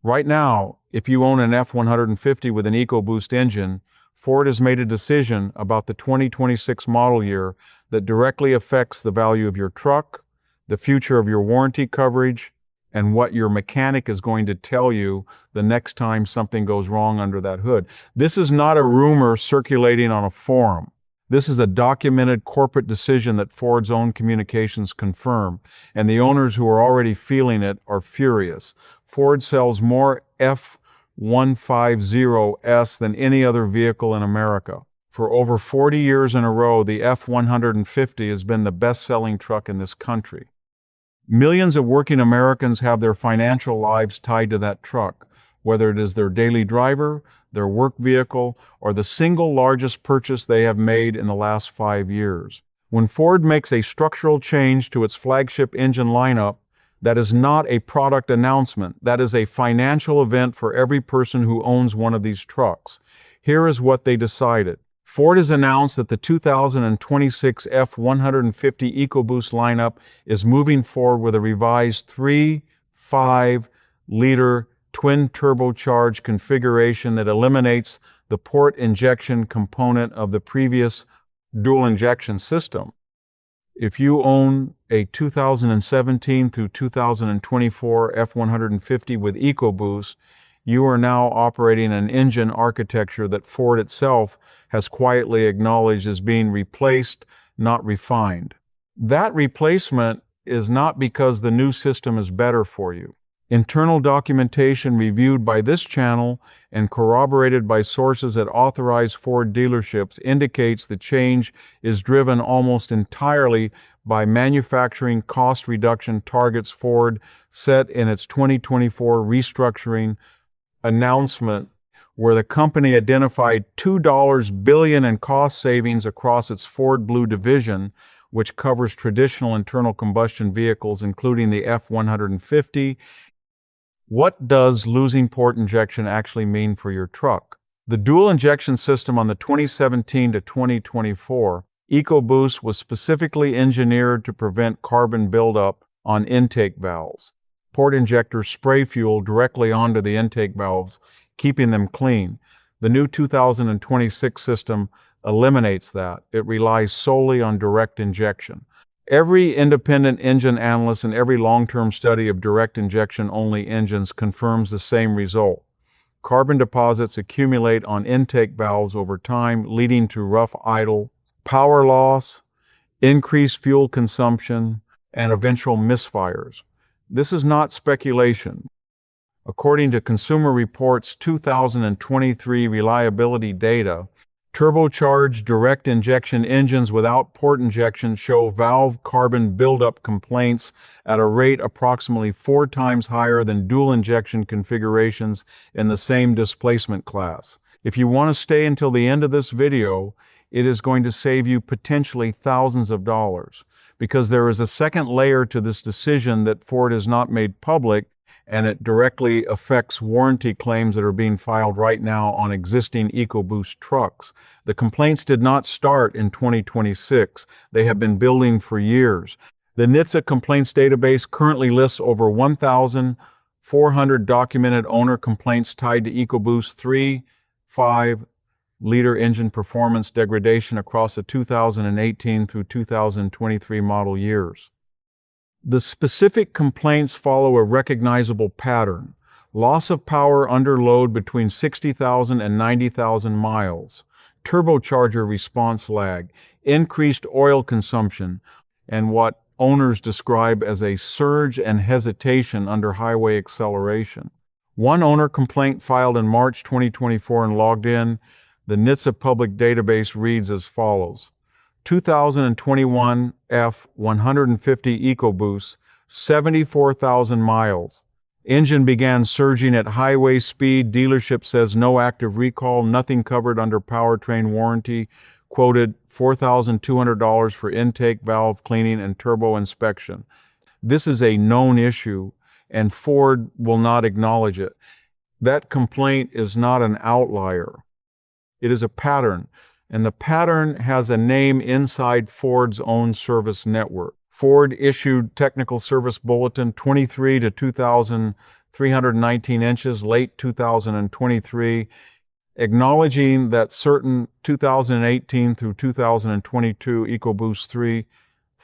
Right now, if you own an F-150 with an EcoBoost engine, Ford has made a decision about the 2026 model year that directly affects the value of your truck, the future of your warranty coverage, and what your mechanic is going to tell you the next time something goes wrong under that hood. This is not a rumor circulating on a forum. This is a documented corporate decision that Ford's own communications confirm, and the owners who are already feeling it are furious. Ford sells more F-150s than any other vehicle in America. For over 40 years in a row, the F-150 has been the best-selling truck in this country. Millions of working Americans have their financial lives tied to that truck, whether it is their daily driver, their work vehicle, or the single largest purchase they have made in the last 5 years. When Ford makes a structural change to its flagship engine lineup, that is not a product announcement. That is a financial event for every person who owns one of these trucks. Here is what they decided. Ford has announced that the 2026 F-150 EcoBoost lineup is moving forward with a revised 3.5-liter twin turbocharged configuration that eliminates the port injection component of the previous dual injection system. If you own a 2017 through 2024 F-150 with EcoBoost, you are now operating an engine architecture that Ford itself has quietly acknowledged as being replaced, not refined. That replacement is not because the new system is better for you. Internal documentation reviewed by this channel and corroborated by sources at authorized Ford dealerships indicates the change is driven almost entirely by manufacturing cost reduction targets Ford set in its 2024 restructuring announcement, where the company identified $2 billion in cost savings across its Ford Blue division, which covers traditional internal combustion vehicles, including the F-150. What does losing port injection actually mean for your truck? The dual injection system on the 2017 to 2024 EcoBoost was specifically engineered to prevent carbon buildup on intake valves. Port injectors spray fuel directly onto the intake valves, keeping them clean. The new 2026 system eliminates that. It relies solely on direct injection. Every independent engine analyst and every long-term study of direct injection-only engines confirms the same result. Carbon deposits accumulate on intake valves over time, leading to rough idle, power loss, increased fuel consumption, and eventual misfires. This is not speculation. According to Consumer Reports' 2023 reliability data, turbocharged direct injection engines without port injection show valve carbon buildup complaints at a rate approximately 4 times higher than dual injection configurations in the same displacement class. If you want to stay until the end of this video, it is going to save you potentially thousands of dollars, because there is a second layer to this decision that Ford has not made public, and it directly affects warranty claims that are being filed right now on existing EcoBoost trucks. The complaints did not start in 2026. They have been building for years. The NHTSA complaints database currently lists over 1,400 documented owner complaints tied to EcoBoost 3.5-liter engine performance degradation across the 2018 through 2023 model years. The specific complaints follow a recognizable pattern: loss of power under load between 60,000 and 90,000 miles, turbocharger response lag, increased oil consumption, and what owners describe as a surge and hesitation under highway acceleration. One owner complaint filed in March 2024 and logged in the NHTSA public database reads as follows: 2021 F-150 EcoBoost, 74,000 miles. Engine began surging at highway speed. Dealership says no active recall, nothing covered under powertrain warranty. Quoted $4,200 for intake valve cleaning and turbo inspection. This is a known issue, and Ford will not acknowledge it. That complaint is not an outlier. It is a pattern. And the pattern has a name inside Ford's own service network. Ford issued Technical Service Bulletin 23 to 2000 319 inches, late 2023, acknowledging that certain 2018 through 2022 EcoBoost 3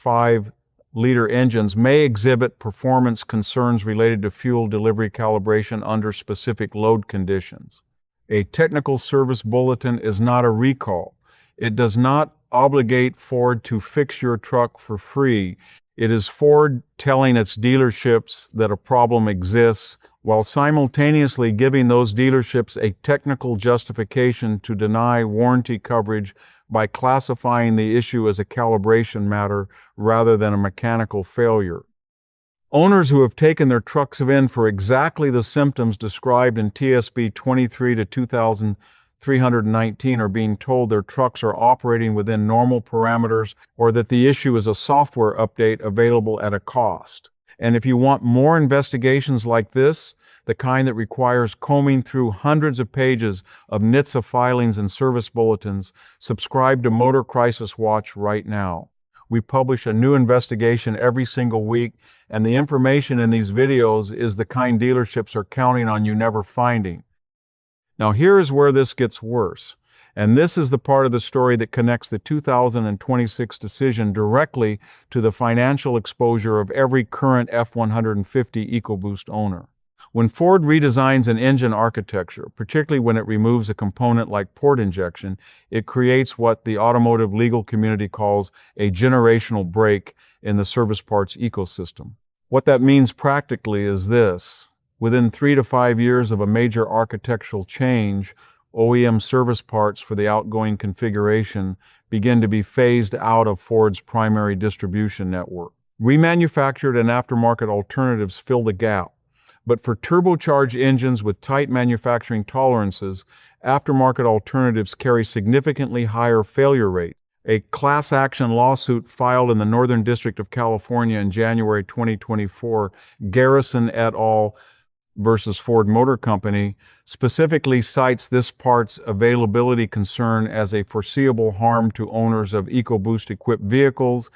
5-liter engines may exhibit performance concerns related to fuel delivery calibration under specific load conditions. A technical service bulletin is not a recall. It does not obligate Ford to fix your truck for free. It is Ford telling its dealerships that a problem exists, while simultaneously giving those dealerships a technical justification to deny warranty coverage by classifying the issue as a calibration matter rather than a mechanical failure. Owners who have taken their trucks in for exactly the symptoms described in TSB 23 to 2319 are being told their trucks are operating within normal parameters or that the issue is a software update available at a cost. And if you want more investigations like this, the kind that requires combing through hundreds of pages of NHTSA filings and service bulletins, subscribe to Motor Crisis Watch right now. We publish a new investigation every single week, and the information in these videos is the kind dealerships are counting on you never finding. Now here is where this gets worse, and this is the part of the story that connects the 2026 decision directly to the financial exposure of every current F-150 EcoBoost owner. When Ford redesigns an engine architecture, particularly when it removes a component like port injection, it creates what the automotive legal community calls a generational break in the service parts ecosystem. What that means practically is this: within 3 to 5 years of a major architectural change, OEM service parts for the outgoing configuration begin to be phased out of Ford's primary distribution network. Remanufactured and aftermarket alternatives fill the gap. But for turbocharged engines with tight manufacturing tolerances, aftermarket alternatives carry significantly higher failure rates. A class action lawsuit filed in the Northern District of California in January 2024, Garrison et al. Versus Ford Motor Company, specifically cites this part's availability concern as a foreseeable harm to owners of EcoBoost-equipped vehicles,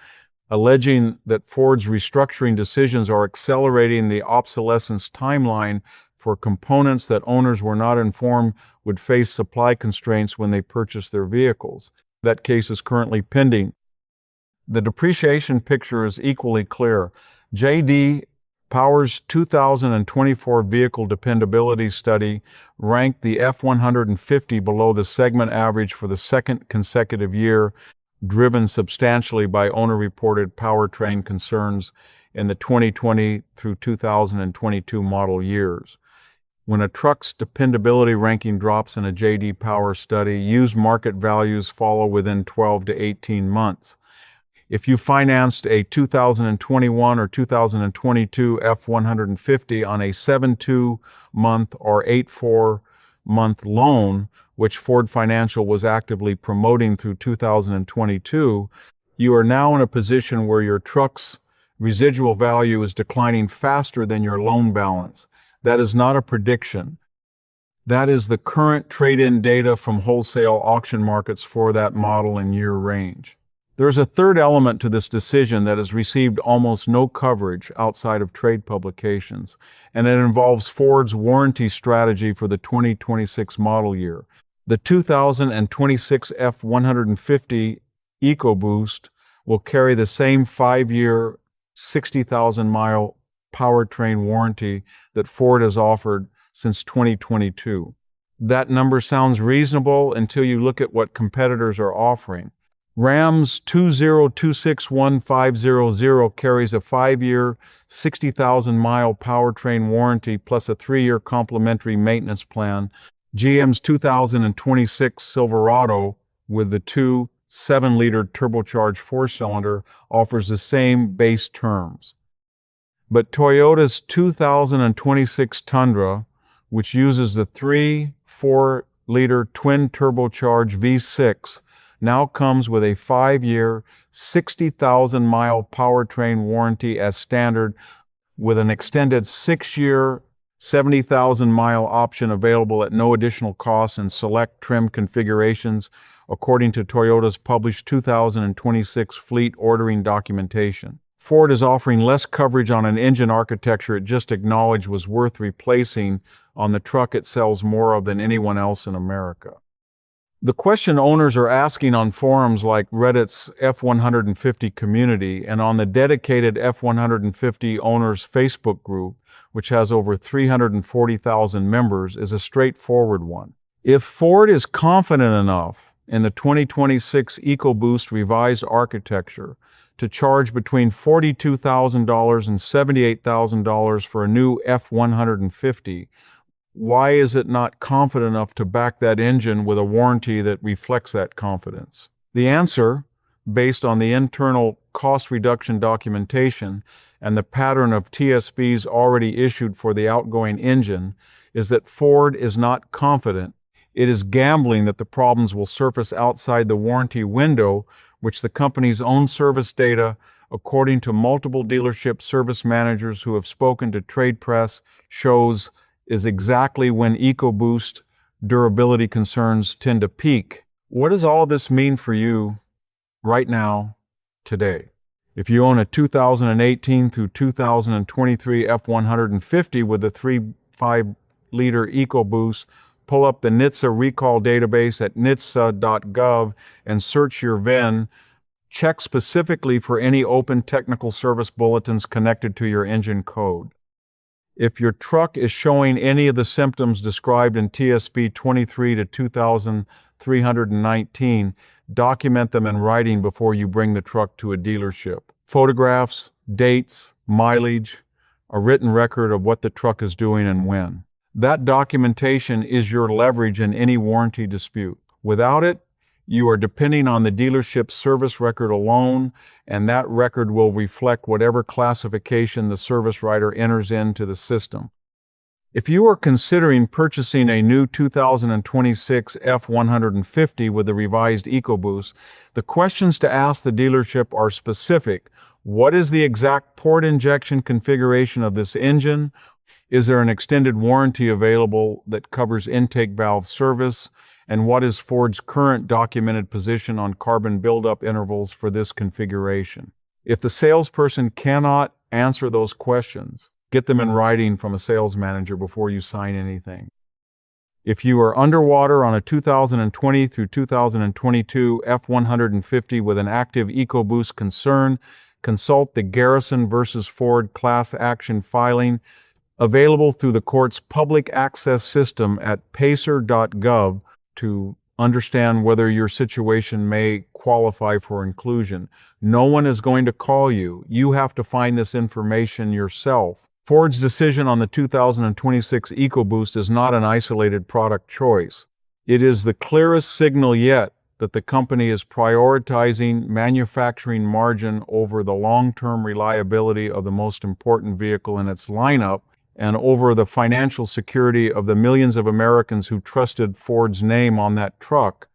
alleging that Ford's restructuring decisions are accelerating the obsolescence timeline for components that owners were not informed would face supply constraints when they purchased their vehicles. That case is currently pending. The depreciation picture is equally clear. J.D. Power's 2024 vehicle dependability study ranked the F-150 below the segment average for the second consecutive year, driven substantially by owner-reported powertrain concerns in the 2020 through 2022 model years. When a truck's dependability ranking drops in a J.D. Power study, used market values follow within 12 to 18 months. If you financed a 2021 or 2022 F-150 on a 7-2-month or 8-4-month loan, which Ford Financial was actively promoting through 2022, you are now in a position where your truck's residual value is declining faster than your loan balance. That is not a prediction. That is the current trade-in data from wholesale auction markets for that model and year range. There's a third element to this decision that has received almost no coverage outside of trade publications, and it involves Ford's warranty strategy for the 2026 model year. The 2026 F-150 EcoBoost will carry the same 5-year, 60,000-mile powertrain warranty that Ford has offered since 2022. That number sounds reasonable until you look at what competitors are offering. Ram's 20261 carries a 5-year, 60,000-mile powertrain warranty plus a 3-year complimentary maintenance plan. GM's 2026 Silverado with the 7-liter turbocharged 4-cylinder offers the same base terms. But Toyota's 2026 Tundra, which uses the 4-liter twin turbocharged V6, now comes with a 5-year, 60,000-mile powertrain warranty as standard, with an extended 6-year, 70,000-mile option available at no additional cost in select trim configurations, according to Toyota's published 2026 fleet ordering documentation. Ford is offering less coverage on an engine architecture it just acknowledged was worth replacing on the truck it sells more of than anyone else in America. The question owners are asking on forums like Reddit's F-150 community and on the dedicated F-150 owners Facebook group, which has over 340,000 members, is a straightforward one. If Ford is confident enough in the 2026 EcoBoost revised architecture to charge between $42,000 and $78,000 for a new F-150, why is it not confident enough to back that engine with a warranty that reflects that confidence? The answer, based on the internal cost reduction documentation and the pattern of TSBs already issued for the outgoing engine, is that Ford is not confident. It is gambling that the problems will surface outside the warranty window, which the company's own service data, according to multiple dealership service managers who have spoken to trade press, shows is exactly when EcoBoost durability concerns tend to peak. What does all of this mean for you right now, today? If you own a 2018 through 2023 F-150 with a 3.5-liter EcoBoost, pull up the NHTSA recall database at nhtsa.gov and search your VIN. Check specifically for any open technical service bulletins connected to your engine code. If your truck is showing any of the symptoms described in TSB 23 to 2319, document them in writing before you bring the truck to a dealership. Photographs, dates, mileage, a written record of what the truck is doing and when. That documentation is your leverage in any warranty dispute. Without it, you are depending on the dealership's service record alone, and that record will reflect whatever classification the service writer enters into the system. If you are considering purchasing a new 2026 F-150 with a revised EcoBoost, the questions to ask the dealership are specific. What is the exact port injection configuration of this engine? Is there an extended warranty available that covers intake valve service? And what is Ford's current documented position on carbon buildup intervals for this configuration? If the salesperson cannot answer those questions, get them in writing from a sales manager before you sign anything. If you are underwater on a 2020 through 2022 F-150 with an active EcoBoost concern, consult the Garrison versus Ford class action filing available through the court's public access system at pacer.gov to understand whether your situation may qualify for inclusion. No one is going to call you. You have to find this information yourself. Ford's decision on the 2026 EcoBoost is not an isolated product choice. It is the clearest signal yet that the company is prioritizing manufacturing margin over the long-term reliability of the most important vehicle in its lineup and over the financial security of the millions of Americans who trusted Ford's name on that truck.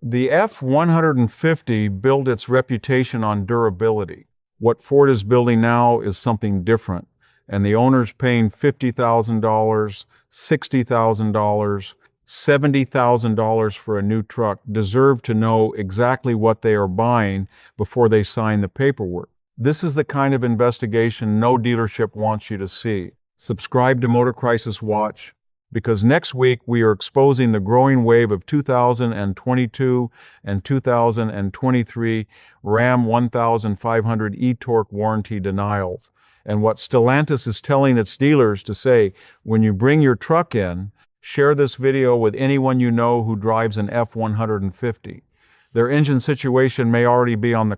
The F-150 built its reputation on durability. What Ford is building now is something different, and the owners paying $50,000, $60,000, $70,000 for a new truck deserve to know exactly what they are buying before they sign the paperwork. This is the kind of investigation no dealership wants you to see. Subscribe to Motor Crisis Watch, because next week we are exposing the growing wave of 2022 and 2023 Ram 1500 e-torque warranty denials, and what Stellantis is telling its dealers to say when you bring your truck in. Share this video with anyone you know who drives an F-150. Their engine situation may already be on the